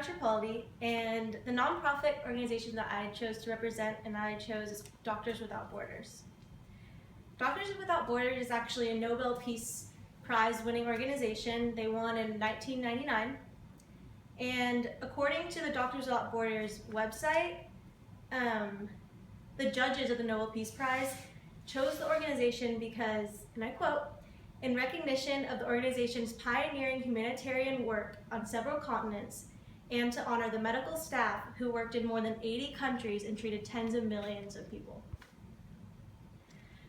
Tripaldi, and the nonprofit organization that I chose to represent and that I chose is Doctors Without Borders. Doctors Without Borders is actually a Nobel Peace Prize winning organization. They won in 1999. And according to the Doctors Without Borders website, the judges of the Nobel Peace Prize chose the organization because, and I quote, "In recognition of the organization's pioneering humanitarian work on several continents and to honor the medical staff who worked in more than 80 countries and treated tens of millions of people."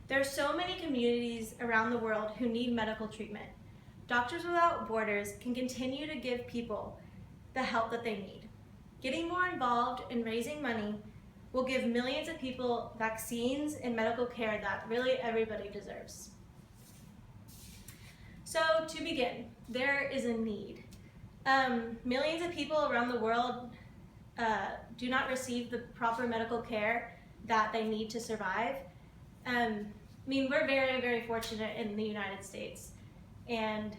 There are so many communities around the world who need medical treatment. Doctors Without Borders can continue to give people the help that they need. Getting more involved in raising money will give millions of people vaccines and medical care that really everybody deserves. So to begin, there is a need. Millions of people around the world do not receive the proper medical care that they need to survive. We're very, very fortunate in the United States, and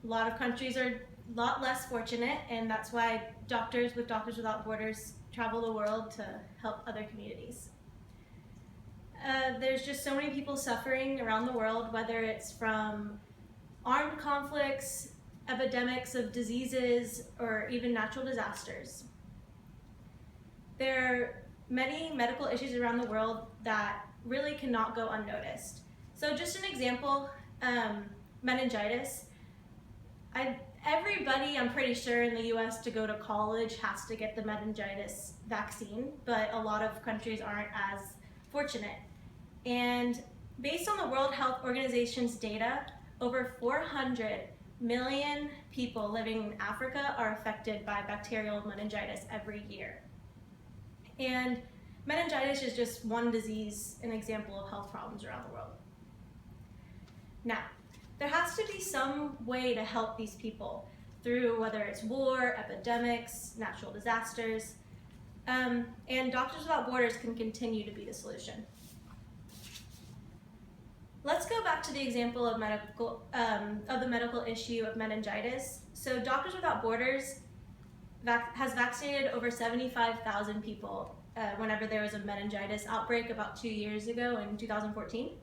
a lot of countries are a lot less fortunate, and that's why Doctors Without Borders travel the world to help other communities. There's just so many people suffering around the world, whether it's from armed conflicts, epidemics of diseases, or even natural disasters. There are many medical issues around the world that really cannot go unnoticed. So just an example, meningitis. Everybody, I'm pretty sure, in the US to go to college has to get the meningitis vaccine, but a lot of countries aren't as fortunate. And based on the World Health Organization's data, over 400 million people living in Africa are affected by bacterial meningitis every year. And meningitis is just one disease, an example of health problems around the world. Now, there has to be some way to help these people through whether it's war, epidemics, natural disasters, and Doctors Without Borders can continue to be the solution. Let's go back to the example of the medical issue of meningitis. So Doctors Without Borders has vaccinated over 75,000 people whenever there was a meningitis outbreak about 2 years ago in 2014.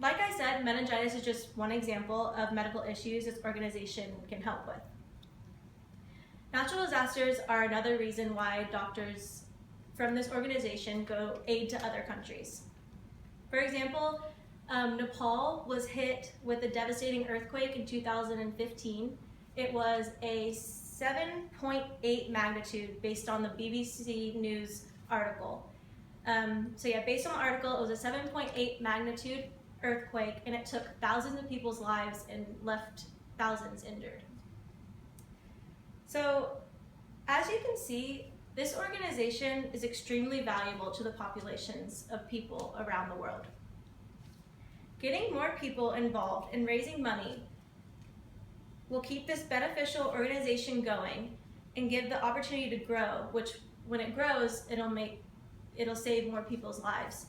Like I said, meningitis is just one example of medical issues this organization can help with. Natural disasters are another reason why doctors from this organization go aid to other countries. For example, Nepal was hit with a devastating earthquake in 2015. It was a 7.8 magnitude based on the BBC News article. Based on the article, it was a 7.8 magnitude earthquake, and it took thousands of people's lives and left thousands injured. So, as you can see, this organization is extremely valuable to the populations of people around the world. Getting more people involved in raising money will keep this beneficial organization going and give the opportunity to grow, which when it grows, it'll save more people's lives.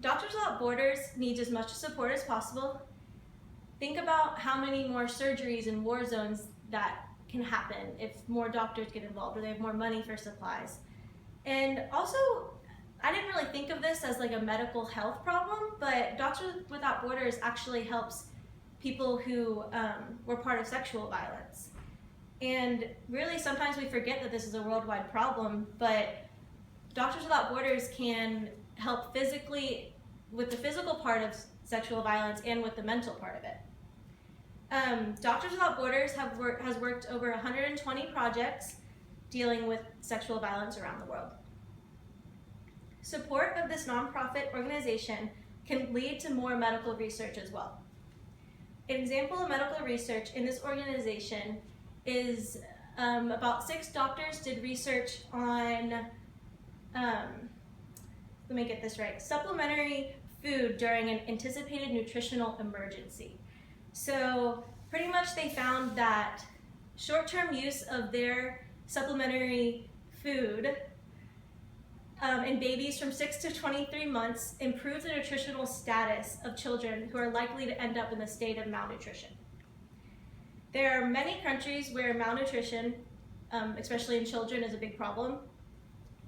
Doctors Without Borders needs as much support as possible. Think about how many more surgeries in war zones that can happen if more doctors get involved or they have more money for supplies. And also, I didn't really think of this as like a medical health problem, but Doctors Without Borders actually helps people who were part of sexual violence. And really, sometimes we forget that this is a worldwide problem, but Doctors Without Borders can help physically with the physical part of sexual violence and with the mental part of it. Doctors Without Borders has worked over 120 projects dealing with sexual violence around the world. Support of this nonprofit organization can lead to more medical research as well. An example of medical research in this organization is about 6 doctors did research on, let me get this right, supplementary food during an anticipated nutritional emergency. So pretty much they found that short-term use of their supplementary food in babies from 6 to 23 months improves the nutritional status of children who are likely to end up in the state of malnutrition. There are many countries where malnutrition, especially in children, is a big problem.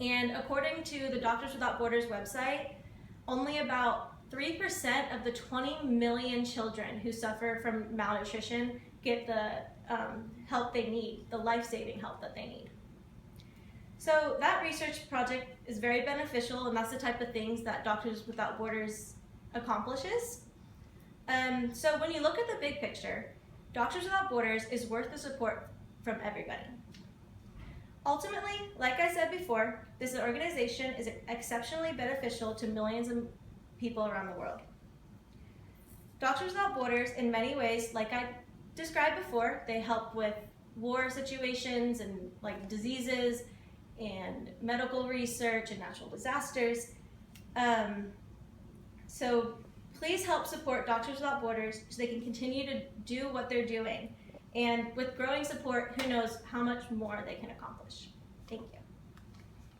And according to the Doctors Without Borders website, only about 3% of the 20 million children who suffer from malnutrition get the help they need, the life-saving help that they need. So that research project is very beneficial, and that's the type of things that Doctors Without Borders accomplishes. So when you look at the big picture, Doctors Without Borders is worth the support from everybody. Ultimately, like I said before, this organization is exceptionally beneficial to millions of people around the world. Doctors Without Borders, in many ways, like I described before, they help with war situations and like diseases and medical research and natural disasters. So please help support Doctors Without Borders so they can continue to do what they're doing. And with growing support, who knows how much more they can accomplish. Thank you.